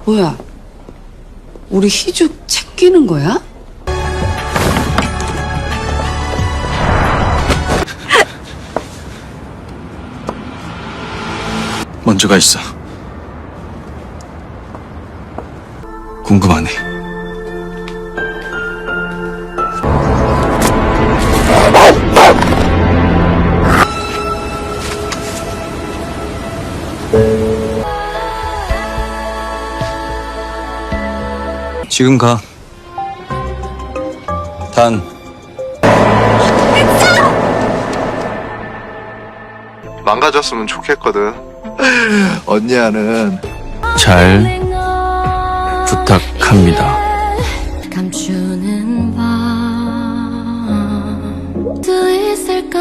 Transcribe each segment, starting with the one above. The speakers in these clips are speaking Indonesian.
뭐야? 우리 희주 챙기는 거야? 먼저 가 있어. 궁금하네. 지금 가. 단. 망가졌으면 좋겠거든. 언니야는 잘 부탁합니다. 감추는 밤도 있을까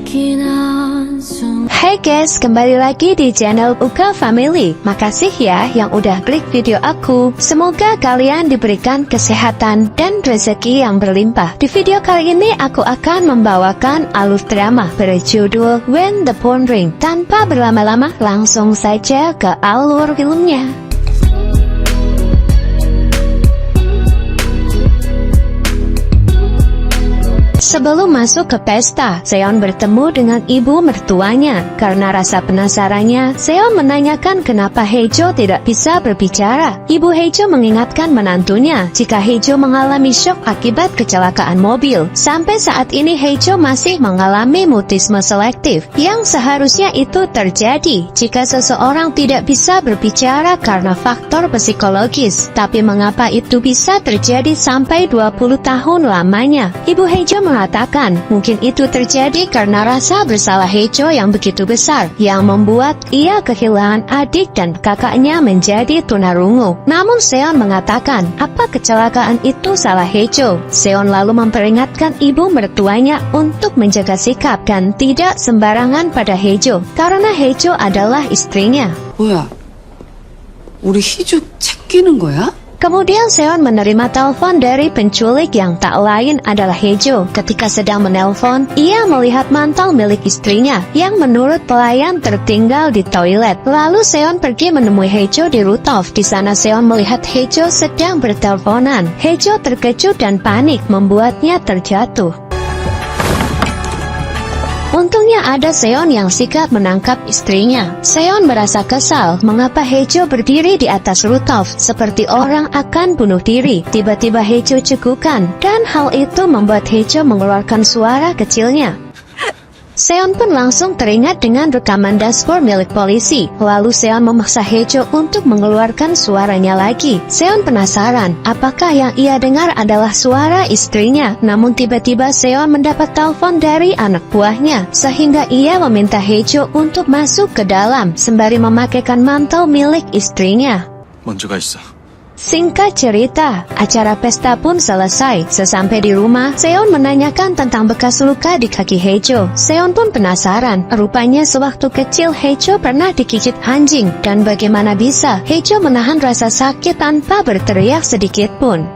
긴 한숨. Hai guys, kembali lagi di channel Uka Family. Makasih ya yang udah klik video aku. Semoga kalian diberikan kesehatan dan rezeki yang berlimpah. Di video kali ini aku akan membawakan alur drama berjudul When the Phone Ring. Tanpa berlama-lama, langsung saja ke alur filmnya. Sebelum masuk ke pesta, Seon bertemu dengan ibu mertuanya. Karena rasa penasarannya, Seon menanyakan kenapa Haejo tidak bisa berbicara. Ibu Haejo mengingatkan menantunya jika Haejo mengalami syok akibat kecelakaan mobil. Sampai saat ini Haejo masih mengalami mutisme selektif, yang seharusnya itu terjadi jika seseorang tidak bisa berbicara karena faktor psikologis. Tapi mengapa itu bisa terjadi sampai 20 tahun lamanya? Ibu Haejo mengatakan mungkin itu terjadi karena rasa bersalah Haejo yang begitu besar, yang membuat ia kehilangan adik dan kakaknya menjadi tunarungu. Namun Seon mengatakan apa kecelakaan itu salah Haejo. Seon lalu memperingatkan ibu mertuanya untuk menjaga sikap dan tidak sembarangan pada Haejo, karena Haejo adalah istrinya. 뭐야? 우리 희주 챙기는 거야? Kemudian Seon menerima telepon dari penculik yang tak lain adalah Haejo. Ketika sedang menelpon, ia melihat mantel milik istrinya yang menurut pelayan tertinggal di toilet. Lalu Seon pergi menemui Haejo di rooftop. Di sana Seon melihat Haejo sedang berteleponan. Haejo terkejut dan panik, membuatnya terjatuh. Untungnya ada Seon yang sigap menangkap istrinya. Seon merasa kesal mengapa Haejo berdiri di atas rooftop seperti orang akan bunuh diri. Tiba-tiba Haejo cekukan, dan hal itu membuat Haejo mengeluarkan suara kecilnya. Seon pun langsung teringat dengan rekaman dashboard milik polisi. Lalu Seon memaksa Haejo untuk mengeluarkan suaranya lagi. Seon penasaran apakah yang ia dengar adalah suara istrinya. Namun tiba-tiba Seon mendapat telepon dari anak buahnya, sehingga ia meminta Haejo untuk masuk ke dalam sembari memakaikan mantel milik istrinya. 먼저 가 있어. Singkat cerita, acara pesta pun selesai. Sesampai di rumah, Seon menanyakan tentang bekas luka di kaki Haejo. Seon pun penasaran, rupanya sewaktu kecil Haejo pernah digigit anjing, dan bagaimana bisa Haejo menahan rasa sakit tanpa berteriak sedikit pun.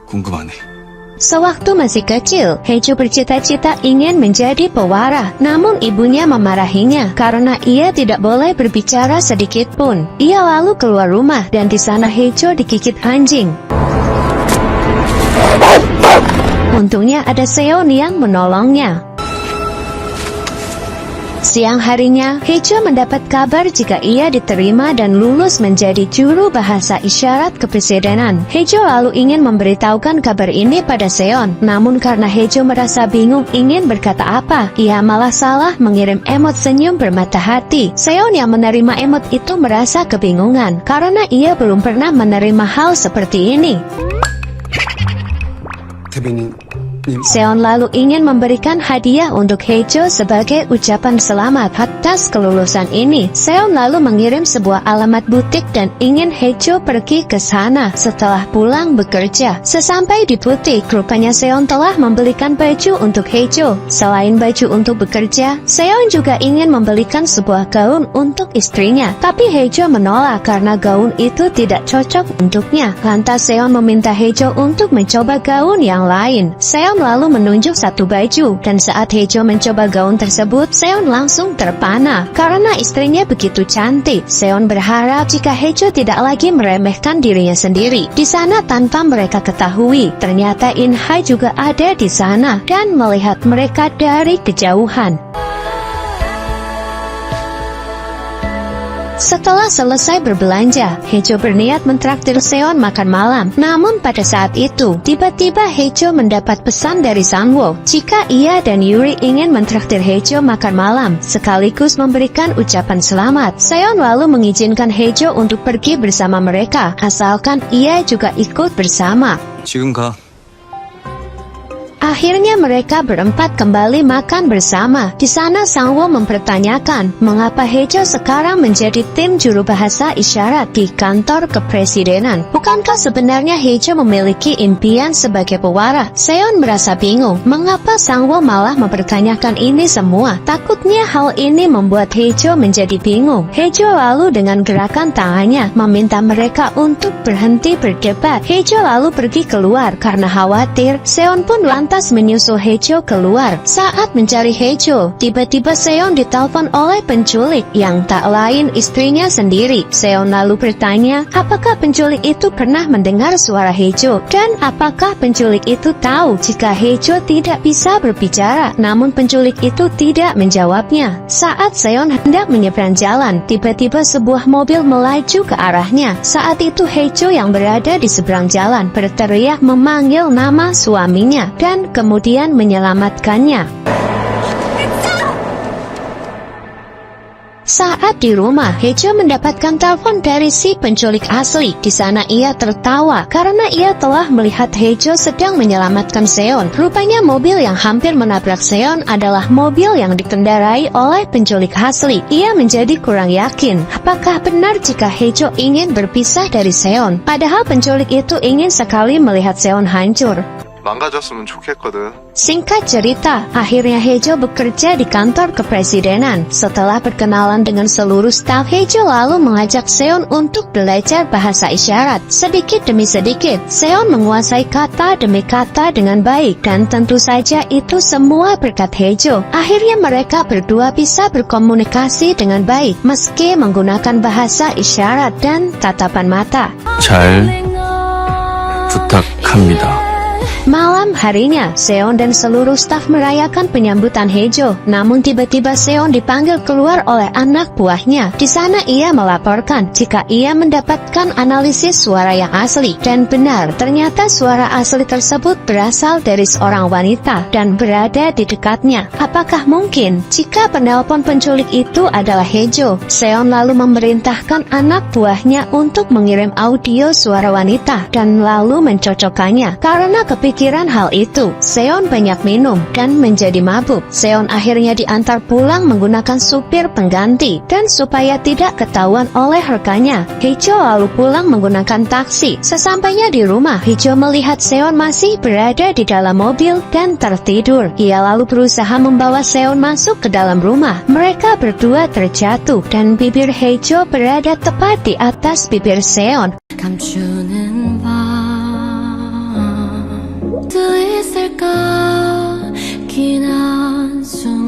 궁금하네. Sewaktu masih kecil, Haejo bercita-cita ingin menjadi pewara. Namun ibunya memarahinya karena ia tidak boleh berbicara sedikit pun. Ia lalu keluar rumah dan di sana Haejo digigit anjing. Untungnya ada Seon yang menolongnya. Siang harinya, Haejo mendapat kabar jika ia diterima dan lulus menjadi juru bahasa isyarat kepresidenan. Haejo lalu ingin memberitahukan kabar ini pada Seon. Namun karena Haejo merasa bingung ingin berkata apa, ia malah salah mengirim emot senyum bermata hati. Seon yang menerima emot itu merasa kebingungan karena ia belum pernah menerima hal seperti ini. Seon lalu ingin memberikan hadiah untuk Haejo sebagai ucapan selamat atas kelulusan ini. Seon lalu mengirim sebuah alamat butik dan ingin Haejo pergi ke sana setelah pulang bekerja. Sesampai di butik, rupanya Seon telah membelikan baju untuk Haejo. Selain baju untuk bekerja, Seon juga ingin membelikan sebuah gaun untuk istrinya. Tapi Haejo menolak karena gaun itu tidak cocok untuknya. Lantas Seon meminta Haejo untuk mencoba gaun yang lain. Seon Seon lalu menunjuk satu baju, dan saat Haejo mencoba gaun tersebut, Seon langsung terpana. Karena istrinya begitu cantik, Seon berharap jika Haejo tidak lagi meremehkan dirinya sendiri. Di sana tanpa mereka ketahui, ternyata In Hae juga ada di sana dan melihat mereka dari kejauhan. Setelah selesai berbelanja, Haejo berniat mentraktir Seon makan malam. Namun pada saat itu, tiba-tiba Haejo mendapat pesan dari Sangwoo jika ia dan Yuri ingin mentraktir Haejo makan malam, sekaligus memberikan ucapan selamat. Seon lalu mengizinkan Haejo untuk pergi bersama mereka, asalkan ia juga ikut bersama. 지금 가. Akhirnya mereka berempat kembali makan bersama. Di sana Sangwoo mempertanyakan mengapa Haejo sekarang menjadi tim juru bahasa isyarat di kantor kepresidenan. Bukankah sebenarnya Haejo memiliki impian sebagai pewaras? Seon merasa bingung mengapa Sangwoo malah mempertanyakan ini semua. Takutnya hal ini membuat Haejo menjadi bingung. Haejo lalu dengan gerakan tangannya meminta mereka untuk berhenti berdebat. Haejo lalu pergi keluar karena khawatir. Seon pun lantas menyusul Haejo keluar. Saat mencari Haejo, tiba-tiba Seon ditelepon oleh penculik yang tak lain istrinya sendiri. Seon lalu bertanya, apakah penculik itu pernah mendengar suara Haejo dan apakah penculik itu tahu jika Haejo tidak bisa berbicara. Namun penculik itu tidak menjawabnya. Saat Seon hendak menyeberang jalan, tiba-tiba sebuah mobil melaju ke arahnya. Saat itu Haejo yang berada di seberang jalan berteriak memanggil nama suaminya dan kemudian menyelamatkannya. Saat di rumah, Haejo mendapatkan telepon dari si penculik asli. Di sana ia tertawa karena ia telah melihat Haejo sedang menyelamatkan Seon. Rupanya mobil yang hampir menabrak Seon adalah mobil yang dikendarai oleh penculik asli. Ia menjadi kurang yakin apakah benar jika Haejo ingin berpisah dari Seon. Padahal penculik itu ingin sekali melihat Seon hancur. 망가졌으면 좋겠거든. Singkat cerita, akhirnya Haejo bekerja di kantor kepresidenan. Setelah berkenalan dengan seluruh staf, Haejo lalu mengajak Seon untuk belajar bahasa isyarat. Sedikit demi sedikit, Seon menguasai kata demi kata dengan baik, dan tentu saja itu semua berkat Haejo. Akhirnya mereka berdua bisa berkomunikasi dengan baik, meski menggunakan bahasa isyarat dan tatapan mata. 잘 부탁합니다. Malam harinya, Seon dan seluruh staf merayakan penyambutan Haejo. Namun tiba-tiba Seon dipanggil keluar oleh anak buahnya. Di sana ia melaporkan jika ia mendapatkan analisis suara yang asli. Dan benar, ternyata suara asli tersebut berasal dari seorang wanita dan berada di dekatnya. Apakah mungkin jika penelpon penculik itu adalah Haejo? Seon lalu memerintahkan anak buahnya untuk mengirim audio suara wanita dan lalu mencocokkannya. Karena kepikiran hal itu, Seon banyak minum dan menjadi mabuk. Seon akhirnya diantar pulang menggunakan supir pengganti, dan supaya tidak ketahuan oleh rekannya, Haejo lalu pulang menggunakan taksi. Sesampainya di rumah, Haejo melihat Seon masih berada di dalam mobil dan tertidur. Ia lalu berusaha membawa Seon masuk ke dalam rumah. Mereka berdua terjatuh dan bibir Haejo berada tepat di atas bibir Seon. 감추는 밤 또 있을까